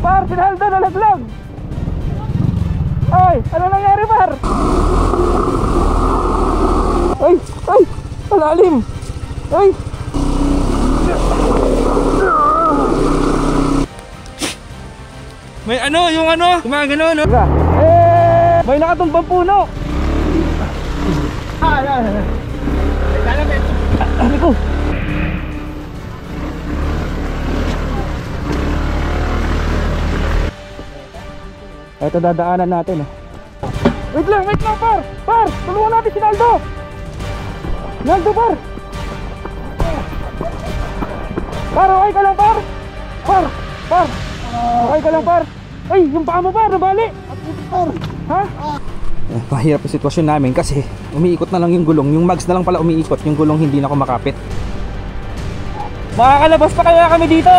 Par, sinaldo nalaglag. Ay, ano nangyari par? Ay, ay, malalim. Ay. May ano, yung ano, gumagano, no? May nakatumbang puno. Ano ko? Ito dadaanan natin, eh. Wait lang, par! Par! Tulungan natin si Naldo! Naldo, par! Par, okay ka lang, par! Par! Par! Okay ka lang, par! Ay, yung paa mo, par! Nabali! Ha? Mahirap yung sitwasyon namin kasi umiikot na lang yung gulong. Yung mags na lang pala umiikot. Yung gulong hindi na kumakapit. Makakalabas pa kaya kami dito?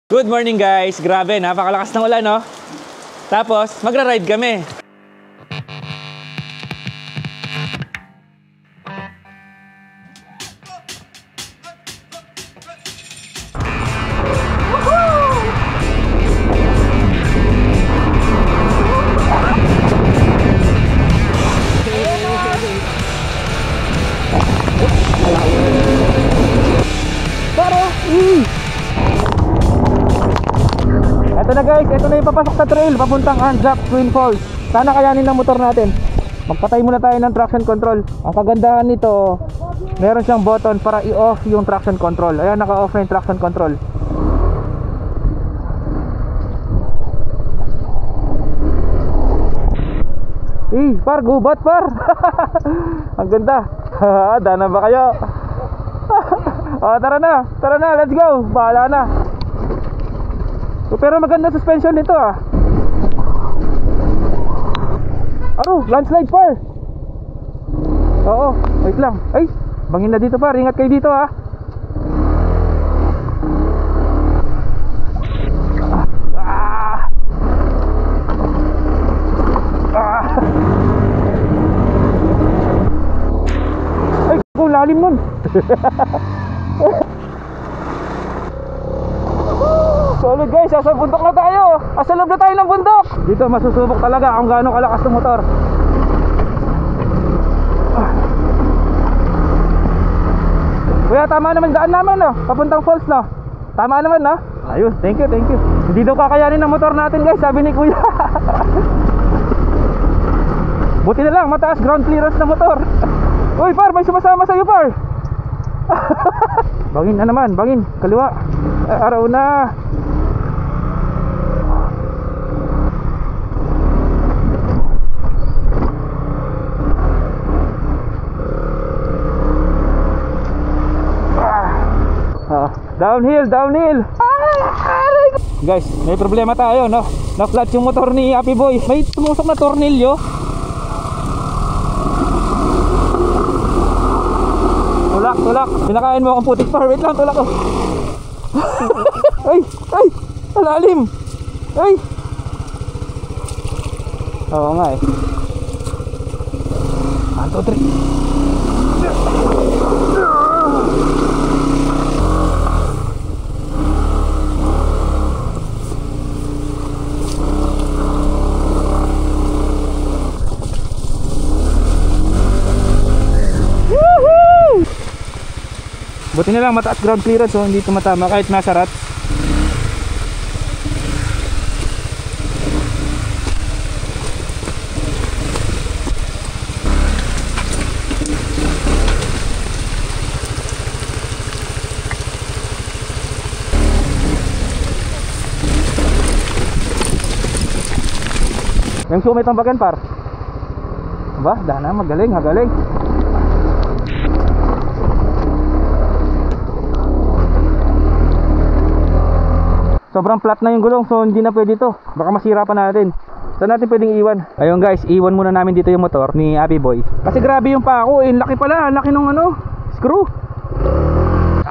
Good morning guys! Grabe, napakalakas ng ulan, no? Tapos, magra-ride kami. Ito na guys, ito na yung papasok sa trail papuntang Anzac Twin Falls. Sana kayanin ng motor natin. Magpatay muna tayo ng traction control. Ang kagandahan nito, meron siyang button para i-off yung traction control. Ayan, naka-off na yung traction control. Par, gubat par. Ang ganda. Dana ba kayo? Tara na, let's go. Bahala na. Pero maganda suspension nito, ah. Landslide par. Oo, wait lang. Ay, bangin na dito par, ingat kayo dito, ah. Ay, kung lalim nun. Solid guys, sa bundok na tayo. Asa loob na tayo ng bundok. Dito masusubok talaga kung gaano kalakas ng motor. Kuya, tama naman daan namin, no? Papuntang falls, no? Tama naman, no? Ayun, thank you. Hindi daw kakayanin ng motor natin guys, sabi ni kuya. Buti na lang, mataas ground clearance ng motor. Uy par, may sumasama sa'yo par. Bangin na naman, bangin, kaliwa. Araw na. Downhill. Guys, may problema tayo, no? Na-flat yung motor ni Happy Boy. May tumusok na tornilyo. Tulak. Pinakain mo akong putik par. Wait lang, tulak ko. Ay, malalim. Ay. Oo nga, eh. 1, 2, 3. Buti na lang mataas ground clearance, so hindi tumatama kahit nasa rat. Yung sumit ang bagan par. Ba, dana magaling. Sobrang flat na yung gulong, so hindi na pwede to. Baka masira pa natin. Saan natin pwedeng iwan? Ayun guys, iwan muna namin dito yung motor ni Happy Boy. Kasi grabe yung pako, eh. Laki pala, laki nung ano, screw.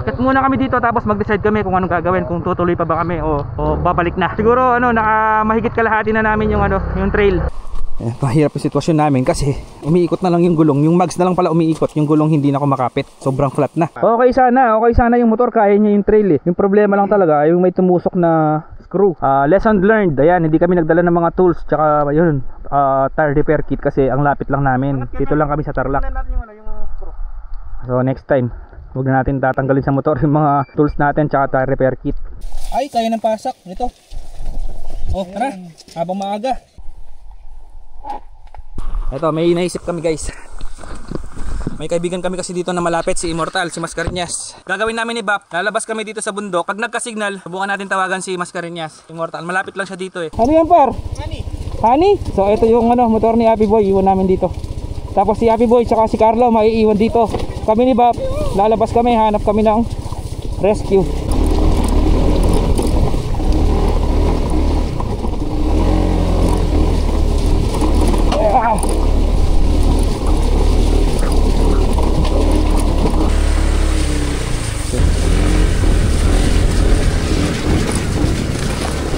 Akit muna kami dito tapos mag-decide kami kung anong gagawin, kung tutuloy pa ba kami o babalik na. Siguro mahigit kalahati na namin yung yung trail. Mahirap yung sitwasyon namin kasi umiikot na lang yung gulong. Yung mags na lang pala umiikot, yung gulong hindi na kumakapit. Sobrang flat na. Okay sana yung motor, kaya niya yung trail eh. Yung problema lang talaga yung may tumusok na screw. Lesson learned. Ayan, hindi kami nagdala ng mga tools. Tsaka yun, tire repair kit kasi ang lapit lang namin. Dito lang kami sa Tarlac. So next time, huwag na natin tatanggalin sa motor yung mga tools natin tsaka tire repair kit. Ay, kaya ng pasak nito. Oh, tara, habang maaga. Ito, may naisip kami guys. May kaibigan kami kasi dito na malapit, si Immortal, si Mascareñas. Gagawin namin ni Bap, lalabas kami dito sa bundok. Pag nagka-signal, subukan natin tawagan si Mascareñas. Immortal, malapit lang siya dito eh. Ano yan par? Honey? So ito yung motor ni Happy Boy, iwan namin dito. Tapos si Happy Boy tsaka si Carlo maiiwan dito. Kami ni Bap, lalabas kami, hanap kami ng rescue.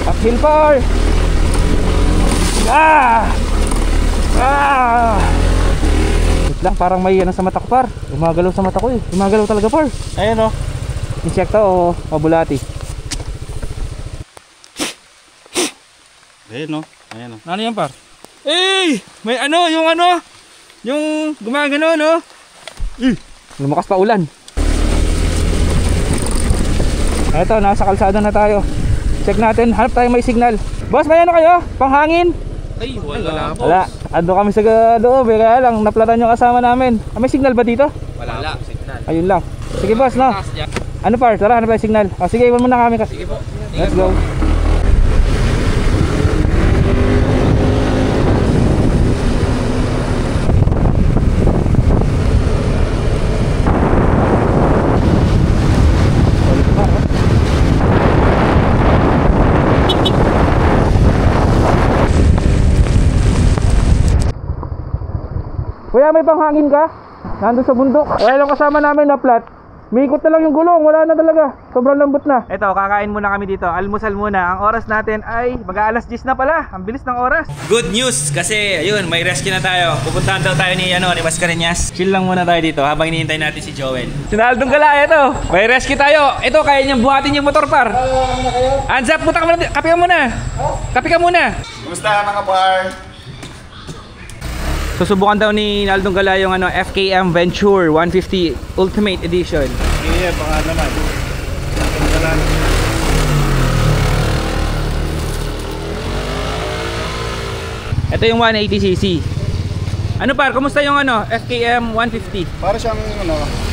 Uphill par! Wait lang, parang may sa mata ko par. Gumagalaw sa mata ko eh. Gumagalaw talaga par. Ayan o. Insekto o bulati? Ayan o. Ayan o. Ano yan par? Eh! May yung gumagano no? Lumakas pa ulan. Eto, nasa kalsada na tayo. Check natin, hanap tayo may signal. Boss, may kayo? Panghangin? Ay, wala. Wala. Ando kami sa loob, kaya lang naplatan yung kasama namin. May signal ba dito? Wala. Signal. Ayun lang. Sige boss, no? Ano par? Tara, ano ba yung signal? Sige, iwan muna kami kasi. Sige po. Let's go. Kuya, may panghangin ka? Nandun sa bundok. Kaya lang kasama namin na flat. Miikot na lang yung gulong, wala na talaga. Sobrang lambot na. Eto, kakain muna kami dito. Almusal muna. Ang oras natin ay mag-aalas 10 na pala. Ang bilis ng oras. Good news kasi ayun, may rescue na tayo. Pupuntahan daw tayo ni Mascareñas. Chill lang muna tayo dito habang hinihintay natin si Joel. Sinaldong gala, eto. May rescue tayo. Eto, kaya niyang buhatin yung motor par. Hands up, puta ka muna. Kapi ka muna. Kapi ka muna. Kumusta mga par? Susubukan daw ni Naldong Gala yung FKM Venture 150 Ultimate Edition. Yeah, baka naman. Ito yung 180cc. Ano par, kumusta yung FKM 150? Para siyang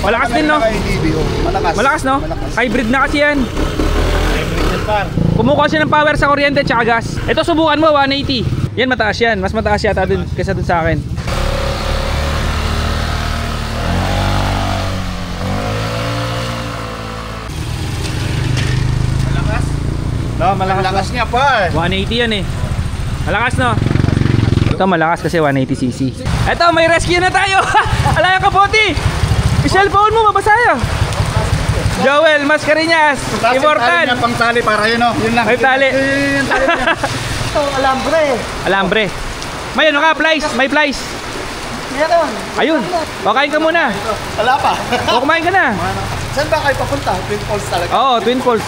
malakas din no? Malakas. Malakas no? Malakas. Hybrid na kasi yan. Hybrid yan par. Kumukuha siya ng power sa kuryente at gas. Ito subukan mo 180. Yan mataas yan. Mas mataas yata dun kaysa dun sa akin. Malakas? No, malakas niya par. 180 yan eh. Malakas no? Ito malakas kasi 180cc. Ito may rescue na tayo. Alaya ka Boti. I-cellphone mo mabasaya. Joel Mascareñas, Immortal. Yung pang tali para yun no. Yun lang. May tali. Yung tali niya. Ito, alambre. Alambre. May plies, may plies. Meron. Ayun. O kain ka muna. Wala pa. O kumain ka na. Saan ba kayo papunta? Twin Falls talaga. Oo, Twin Falls.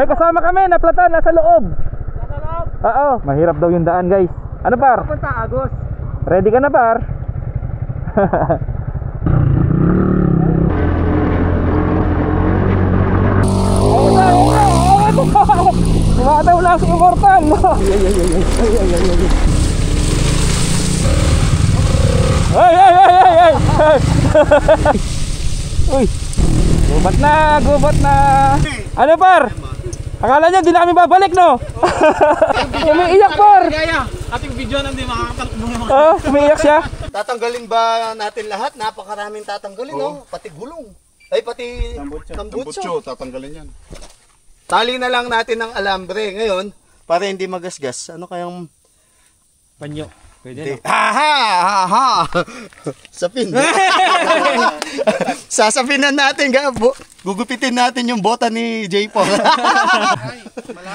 May kasama kami, naplatan, nasa loob. Nasa loob? Oo, mahirap daw yung daan guys. Ano par? Punta Agos. Ready ka na par? Tumataw lang si Immortal. Ay! Uy! Gubat na! Ano par? Akala niya di na kami babalik, no? Umiiyak, par. Kaya, ating video nang di makakatalok mo. Oh, umiiyak siya. Tatanggalin ba natin lahat? Napakaraming tatanggalin, no? Pati gulong. Ay, pati tambutso. Tatanggalin yan. Tali na lang natin ng alambre ngayon para hindi magasgas. Ano kayang... Panyo. Pwede, no? Ha! Sapin. Sasapinan natin, gugupitin natin yung bota ni J. Paul.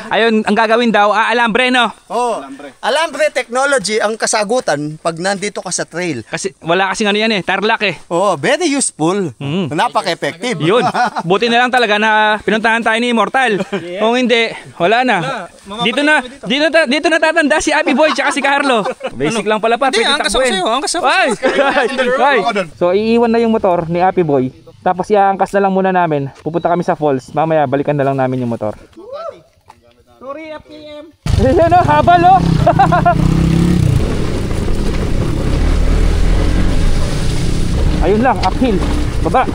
Ayun, ang gagawin daw, alambre, no? Oh, alambre technology ang kasagutan pag nandito ka sa trail. Kasi wala kasing ano yan eh, tarlac eh. Oh, very useful. Napaka-effective. Yun, buti na lang talaga na pinuntahan tayo ni Immortal. Kung hindi, wala na. Dito na tatanda si Abby Boy tsaka si Carlo. Basic lang pala pa, pwede takbuhin. Ay! So iiwan na yung motor ni Abby Boy. Tapos iangkas na lang muna namin. Pupunta kami sa falls. Mamaya balikan na lang namin yung motor. Sorry, FKM. Ayan o, habal o! Ayun lang, uphill. Baba.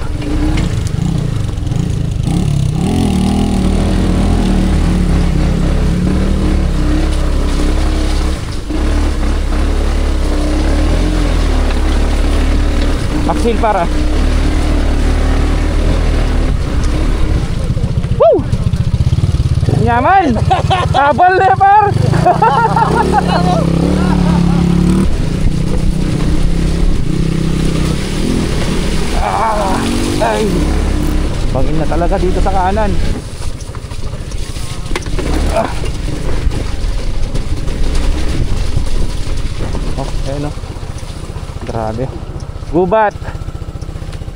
Uphill para. Woo! Nyaman! Habal na par! Ay! Bangin na talaga dito sa kanan. Oh, ayun o. Grabe. Gubat!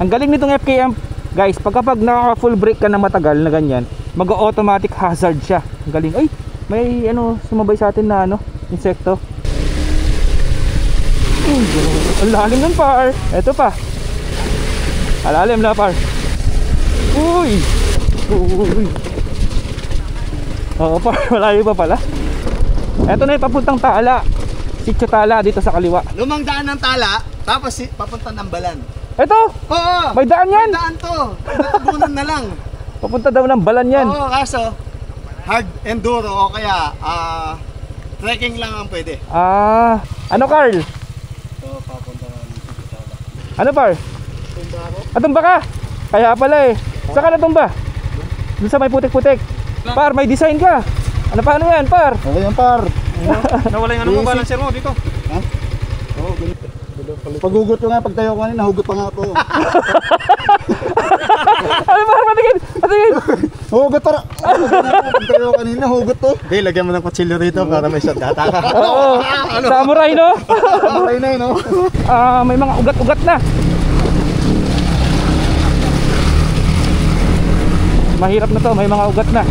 Ang galing nitong FKM. Guys, pagkapag naka full brake ka na matagal na ganyan, mag-automatic hazard siya. Ang galing. Ay, may ano sumabay sa atin na ano, insekto. Ang lalim nun par. Eto pa. Alalim na par. Uy. Uy. Oo par, malayo pa pala. Eto na yung papuntang Tala. Sitio Tala dito sa kaliwa. Lumang daan ng Tala, tapos papunta ng Balan. Eto! Oo! May daan yan! May daan to! Natubunan na lang. Papunta daw ng Balan yan. Oo, kaso hard enduro o kaya trekking lang ang pwede. Ano Carl? Ano par? Tumba ka? Kaya pala eh. Saan ka natumba? Doon sa may putik-putik. Par, may design ka. Ano pa ano yan par? Okay yan, par. Nawala yung ano mo, balancer mo dito. Ha? Oo, ganito. Paghugot ko nga, pagtayo ko kanina, nahugot pa nga ako. Ano par? Patingin! Patingin! Hugot para. Pagtayo ko kanina, hugot to. Okay, lagyan mo ng kutsilyo rito para may sandata ka. Oo! Samurai no? Okay na yun, no? May mga ugat-ugat na. Mahirap na to, may mga ugat na.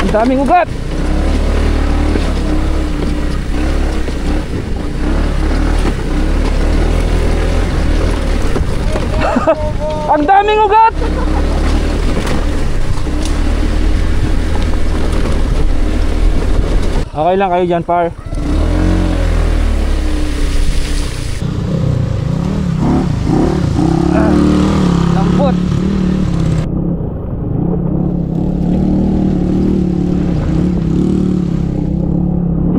Ang daming ugat. Ang daming ugat. Okay lang kayo dyan par. Lambot.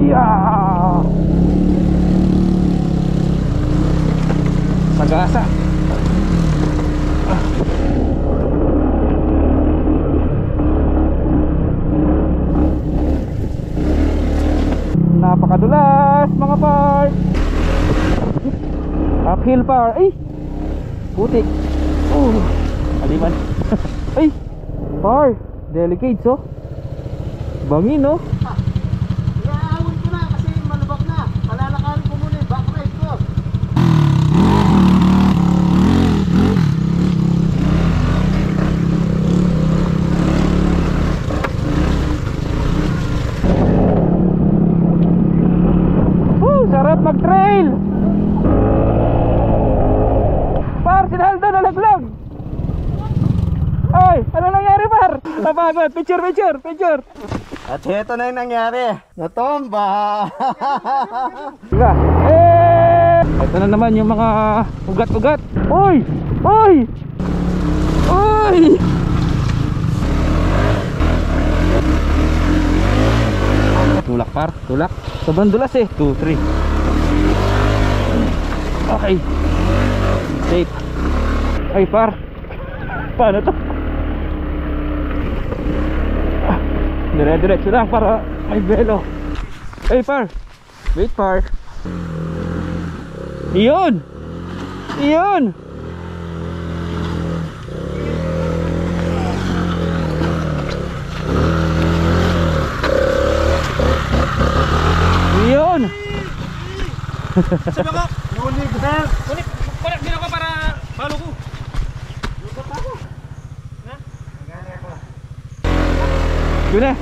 Yeah. Sagasa. Napakadulas mga par. Uphill par. Ay, putik. Aliman. Ay, par. Delicate so. Bangin no. Iaawin ko na kasi malubak na. Palalakarin ko muna yung backride ko. Sarap mag-trail. Par, si Naldo nalaglag. Ay, ano nangyari par? Napagod. Picture. At ito na yung nangyari. Natomba. Diba? Ito na naman yung mga ugat-ugat. Oy! Tulak par, tulak. Sobrang dulas eh. 2, 3. Okay. Safe. Ay par. Paano to? Dire-diretso lang para may belo. Ay par. Wait par. Iyon. Sabi ko, ulit. Balik din ako para palo ko. Yun na.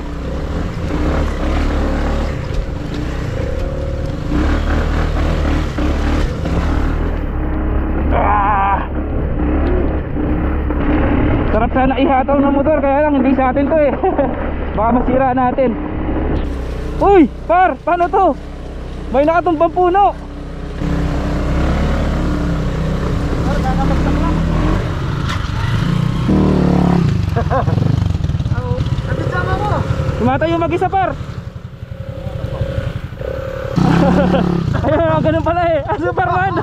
Sarap sana ihataw ng motor, kaya lang hindi sa atin to eh. Baka masira natin. Uy, par, paano to? May nakatumbang puno. Tumatayo mag-isa par. Ayun, ganun pala eh. Superman.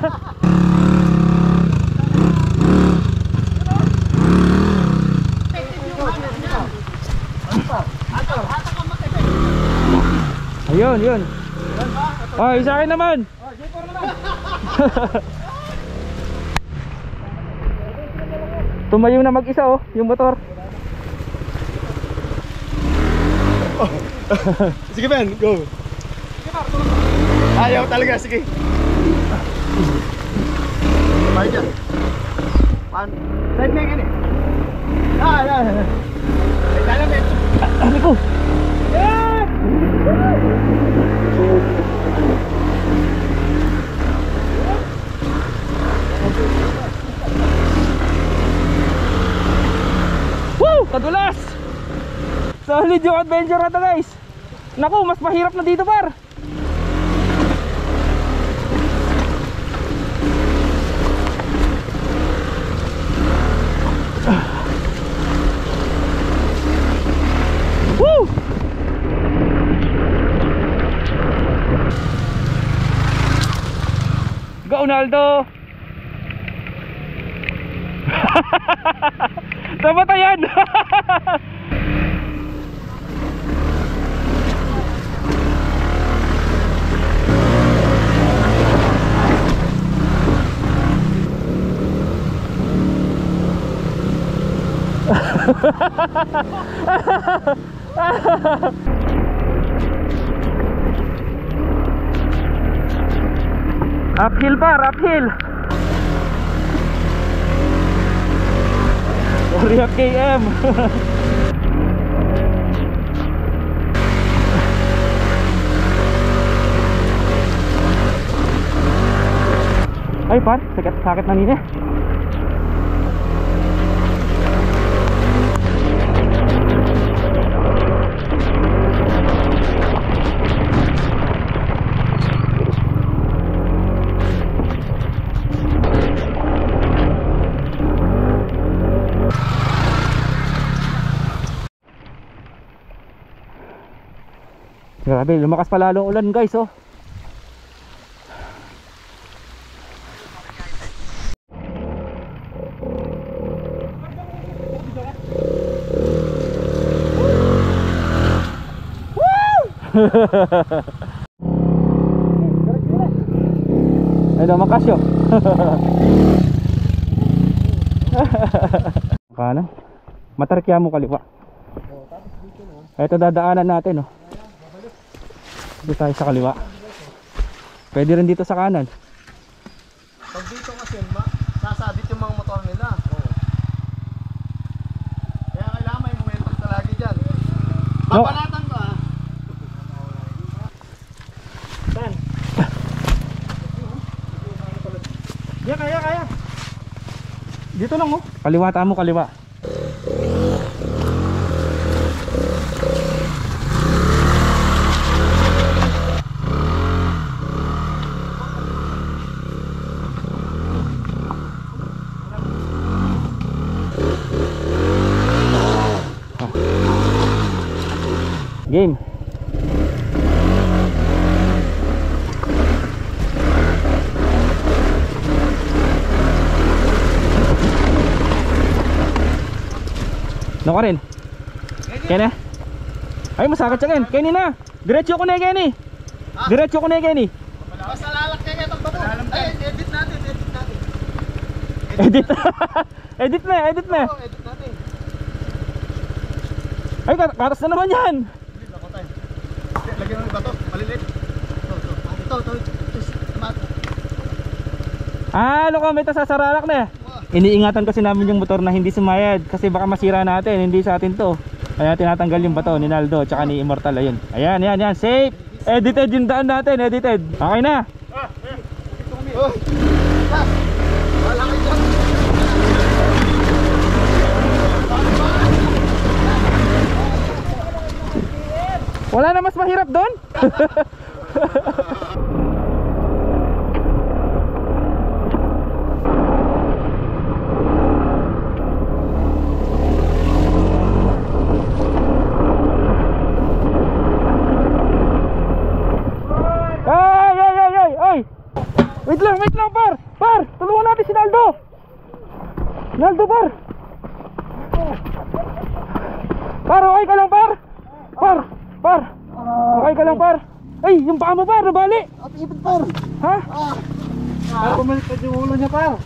Ayun. Oh, isa akin naman. Tumayo na mag-isa oh, yung motor. Sige Ben, go. Ayaw talaga, sige. Bye dyan. Side na yan eh. Dala Ben. Ano ko? Woo! Kadulas! Solid yung adventure na to guys. Naku, mas mahirap na dito par. Woo! Go Naldo! Namatayan! Uphill par, uphill. 3 km. Ay par, sakit na nini. Grabe, lumakas pa lalo ulan guys oh. Ay daw makasyo. Kanan. Matarkya mo kaliwa. Ito dadaanan natin oh. Dito tayo sa kaliwa. Pwede rin dito sa kanan. Pag dito kasi sasabit yung mga motor nila. Kaya kailangan may momentum talaga dyan. Papanatan ko ah. Saan? Yan, kaya. Dito lang oh. Kaliwa, tamo kaliwa. Game. No ka rin? Kenny? Ay, masakit siya, Ken. Kenny na. Diretso ko na, Kenny. Diretso ko na, Kenny. Basta lalakyan niya itong bato. Ay, edit natin. Edit. Edit na. Oo, edit natin. Ay, katas na naman yan. Hindi, ako tayo. Lagyan mo yung bato, malilit. Ito. Ano ka, may tasasaralak na. Iniingatan kasi namin yung motor na hindi sumayad kasi baka masira natin, hindi sa atin to. Kaya tinatanggal yung bato ni Naldo tsaka ni Immortal. Ayun. Ayan, safe. Edited yung daan natin, edited. Okay na. Wala kayo dyan. Wala na mas mahirap doon. Ay! Wait lang, par! Par! Tulungan natin si Naldo! Naldo, par! Par, okay ka lang, par! Par! Okay ka lang, par! Ay, yung paa mo, par! Nabali! At ipit, par. Ha? Para bumaliktad yung ulo niya, par.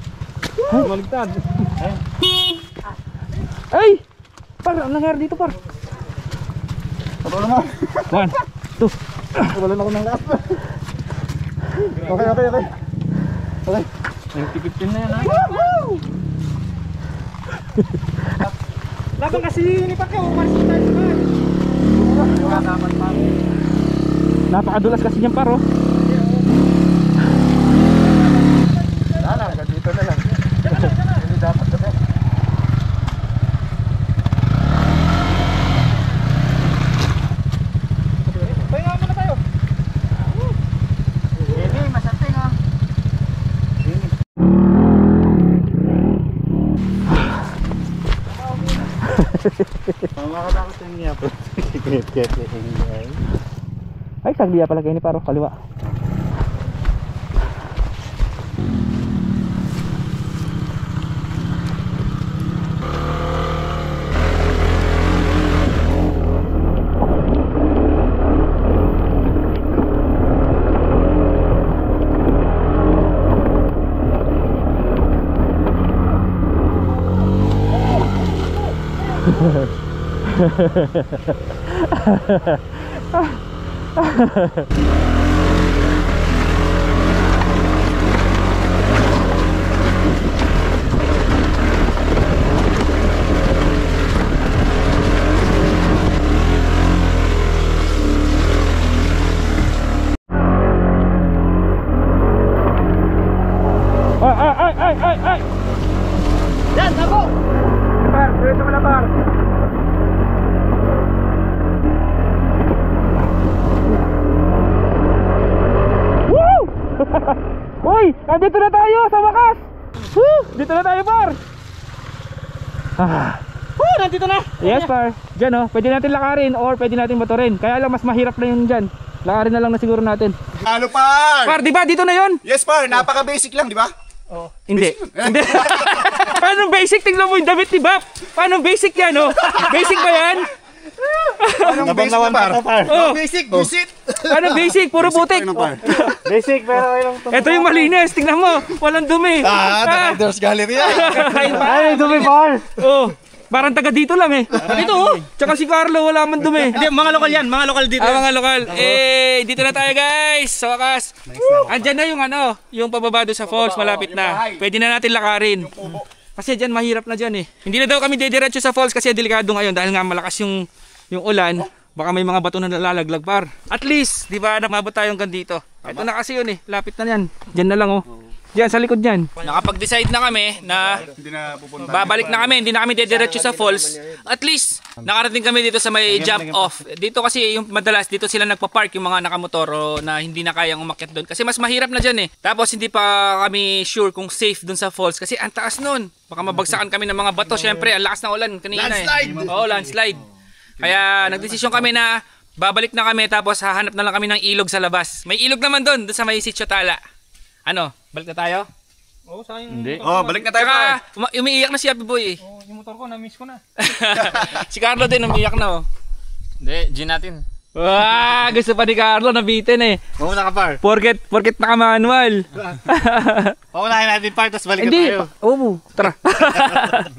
Bumaliktad. Ay! Par, ano nangyari dito, par? Ito naman. 1, 2. Wala na ako ng lahat. Okay. Okay. 2015 na yan, ha? Laban kasi ni Pacquiao, umalis tayo sa bahay. Dapat pa. Napakadulas kasi niyang, par, oh. Wala na, dito na lang. Hindi dapat na. Pahinga muna tayo. Hindi, masanting, ha? Makakatakot yung niya po. Sikret yung Ay, saglia pala kayo ni Paro, kaliwa. Ay! Yan, tabo! Par, diretso mo na, par. Woo! Uy, nandito na tayo sa wakas. Woo! Dito na tayo, par. Woo, nandito na. Yes, par. Diyan, oh, pwede natin lakarin or pwede natin motorin. Kaya lang mas mahirap na yung dyan. Lakarin na lang na siguro natin. Ano, par? Par, di ba dito na yon? Yes, par. Napaka-basic lang, di ba? Hindi. Hindi. Paano basic? Tingnan mo yung damit ni Bap. Paano basic yan, oh? Basic ba yan? Anong basic na, par? Oh. Basic, busit. Paano basic? Puro putik. Basic, pero kailang Ito yung malinis. Tingnan mo. Walang dumi. The Riders Gallery yan. Ay, dumi, par. Oh. Parang taga dito lang, eh. Dito, oh. Tsaka si Carlo, wala man dumi. Hindi, mga lokal yan. Mga lokal dito. Mga lokal. Dito na tayo, guys. Sa wakas. Andyan na yung yung pababa doon sa falls, malapit na. Pwede na natin lakarin. Kasi dyan mahirap na dyan, eh. Hindi na daw kami dediretso sa falls kasi delikado ngayon dahil nga malakas yung ulan. Baka may mga bato na nalalaglag, par. At least, di ba, namabot tayo hanggang dito. Ito na kasi yun, eh. Lapit na yan. Dyan na lang, oh. Diyan, sa likod dyan. Nakapag-decide na kami na babalik na kami, hindi na kami dediretso sa falls. At least, nakarating kami dito sa may jump off. Dito kasi yung madalas, dito sila nagpa-park yung mga nakamotor na hindi na kayang umakyat doon. Kasi mas mahirap na dyan, eh. Tapos hindi pa kami sure kung safe doon sa falls kasi ang taas nun. Baka mabagsakan kami ng mga bato. Syempre, ang lakas ng ulan kanina. Landslide! Oo, landslide. Kaya nagdesisyon kami na babalik na kami tapos hahanap na lang kami ng ilog sa labas. May ilog naman doon sa may Sitio Tala. Ano, balik na tayo? Oo, sayang. Hindi. Oh, balik na tayo pa. Umiiyak na si Happy Boy eh. Oh, yung motor ko, na-miss ko na. Si Carlo din umiiyak na oh. Hindi, G natin. Wah, gusto pa ni Carlo nabitin eh. Mauna ka par. Forget naka-manual. Paunahin natin par, tapos balik Hindi, na tayo. oo, tara.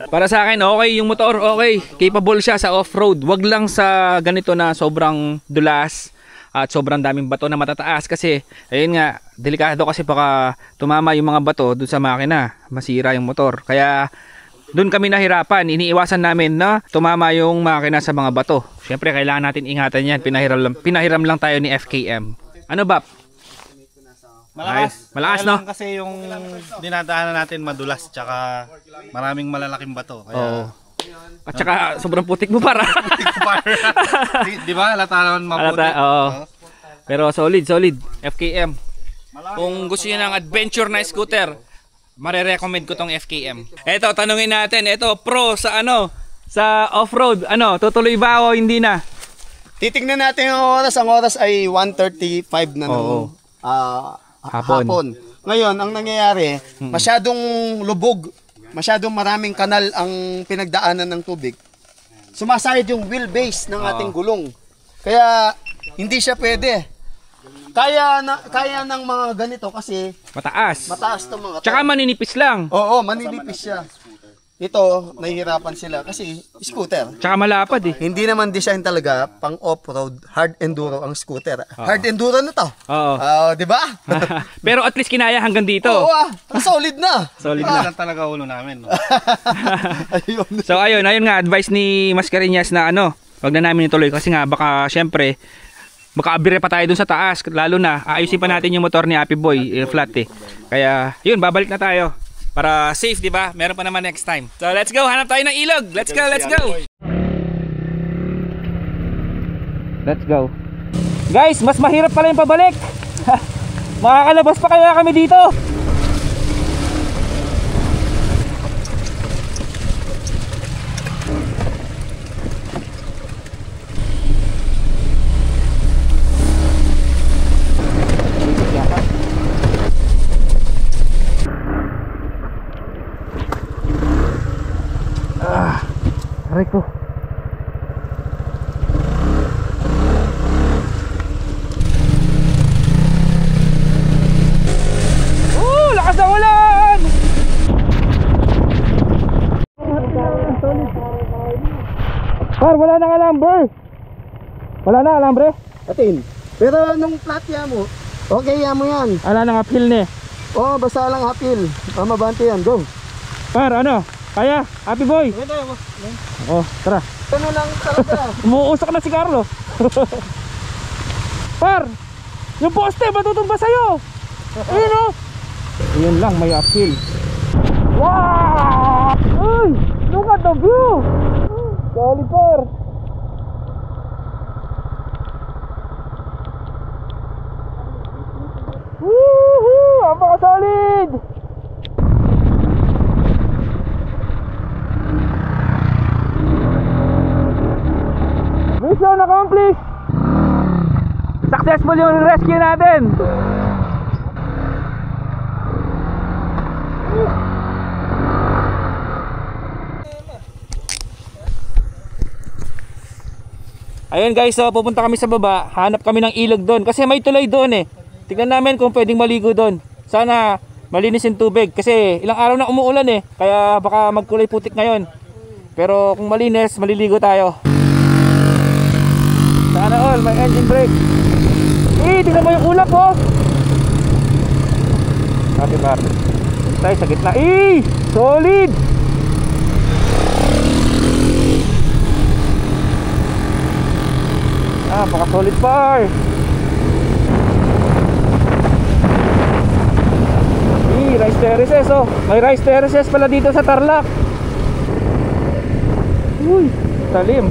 Para sa akin, okay yung motor, okay. Capable siya sa off-road. Wag lang sa ganito na sobrang dulas at sobrang daming bato na matataas kasi ayun nga, delikado kasi baka tumama yung mga bato dun sa makina, masira yung motor. Kaya dun kami nahirapan, iniiwasan namin na tumama yung makina sa mga bato. Syempre kailangan natin ingatan yan, pinahiram lang tayo ni FKM. Ano ba? Malakas. Malakas, Kaya no? lang kasi yung dinadaanan natin madulas, tsaka maraming malalaking bato. Kaya, At saka sobrang putik mo para. di ba? Halata naman mabuti. Oo. Pero solid. FKM. Kung gusto niyo ng adventure na scooter, mare-recommend ko tong FKM. Eto, tanungin natin. Eto, pro sa ano? Sa off-road. Ano, tutuloy ba o hindi na? Titignan natin ang oras. Ang oras ay 1:35 na ng hapon. Ngayon, ang nangyayari, masyadong lubog. Masyadong maraming kanal ang pinagdaanan ng tubig. Sumasayad yung wheelbase ng ating gulong. Kaya hindi siya pwede. Kaya ng mga ganito kasi Mataas. itong mga to. Tsaka maninipis lang. Oo, maninipis siya. Ito, nahihirapan sila kasi scooter. Tsaka malapad eh. Hindi naman design talaga pang off-road, hard enduro ang scooter. Hard enduro na to. Oo. Di ba? Pero at least kinaya hanggang dito. Oo, solid na. Solid Hindi na. lang talaga ulo namin. No? Ayun. So ayun nga advice ni Mascareñas na ano, wag na namin ituloy kasi nga baka syempre makaabire pa tayo dun sa taas, lalo na aayusin pa natin yung motor ni Happy Boy, flat eh. Kaya yun, babalik na tayo para safe, di ba? Meron pa naman next time. So let's go, hanap tayo ng ilog. Let's go. Let's go. Guys, mas mahirap pala yung pabalik. Makakalabas pa kaya kami dito. Aray ko. Lakas ng ulan! Par, wala nang alambre. Wala na alambre? Atin. Pero nung flat mo, okay mo yan. Wala nang appeal ni. Oo, basta lang hapil. Mabante yan, go. Par, ano? Kaya? Happy Boy? Oh, tara. Ano lang talaga. Umuusok na si Carlo. Par, yung poste matutumba sa'yo. Ayun o. Ayun lang, may appeal. Wow! Uy! Look at the view! Solid, par. Woohoo! Napaka-solid! Mission accomplished! Successful yung rescue natin! Ayun guys, so pupunta kami sa baba. Hanap kami ng ilog doon kasi may tulay doon eh. Tingnan namin kung pwedeng maligo doon. Sana malinis yung tubig kasi ilang araw na umuulan eh. Kaya baka magkulay putik ngayon. Pero kung malinis, maliligo tayo. Sana all, may engine brake. Tingnan mo yung ulap oh. Happy Barbie. Tayo sa gitna. Solid. Baka solid par. Rice terraces oh. May rice terraces pala dito sa Tarlac. Uy, talim.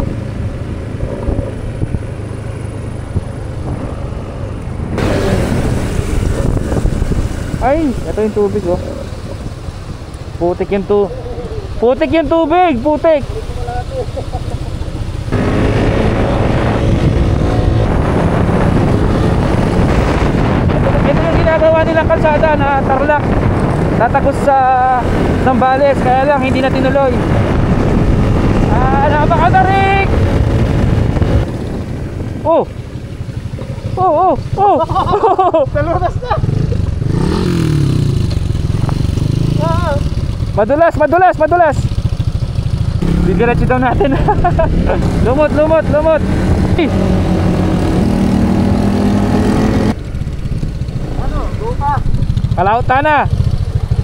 Ay, ito yung tubig oh. Putik yung tubig, putik. ginawa nilang kalsada na Tarlac tatagos sa Zambales, kaya lang hindi na tinuloy. Napakatarik! Oh! Oh! Talunas na! Madulas! Didiretso daw natin. Lumot! Lupa. Kalauta na.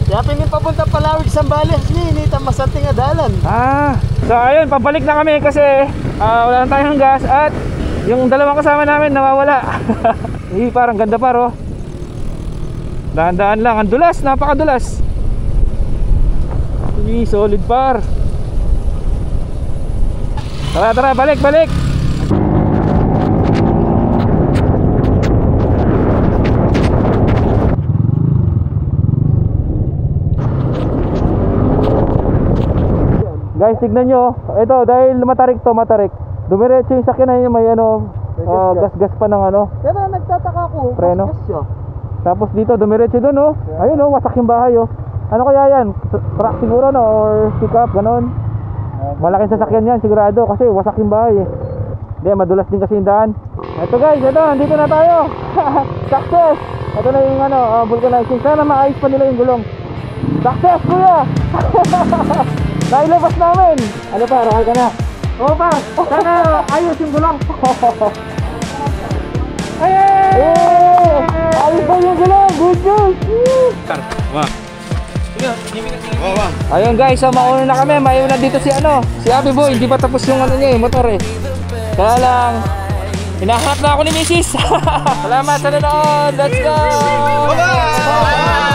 Kaya pinin papunta Palawig, Sambales ni inita masanting adalan. So ayun, pabalik na kami kasi wala na tayong gas at yung dalawang kasama namin nawawala. Parang ganda par, oh. Dahan-dahan lang, ang dulas, napakadulas. Solid par. Tara, balik. Guys, tignan nyo. Ito, dahil matarik. Dumiretso yung sakyan na yun, may gas pa ng Pero nagtataka ko, preno. kas siya. Tapos dito, dumiretso dun, oh. Ayun, oh, wasak yung bahay, oh. Ano kaya yan? Truck siguro, no? Or pick up, ganon. Malaking sasakyan yan, sigurado. Kasi wasak yung bahay, eh. Hindi, madulas din kasi yung daan. Ito guys, nandito na tayo. Success! Ito na yung vulcanizing. Sana maayos pa nila yung gulong. Success, kuya! Nailabas namin! Ano pa, rakal ka na? Oo pa, sana ayos yung gulong. Ayos pa yung gulong, good news! Ayun guys, so mauna na kami. Mauna dito si Happy Boy. Hindi pa tapos yung motor eh. Kaya lang, hinahanap na ako ni Mrs. Salamat sa nanood. Let's go! Bye-bye!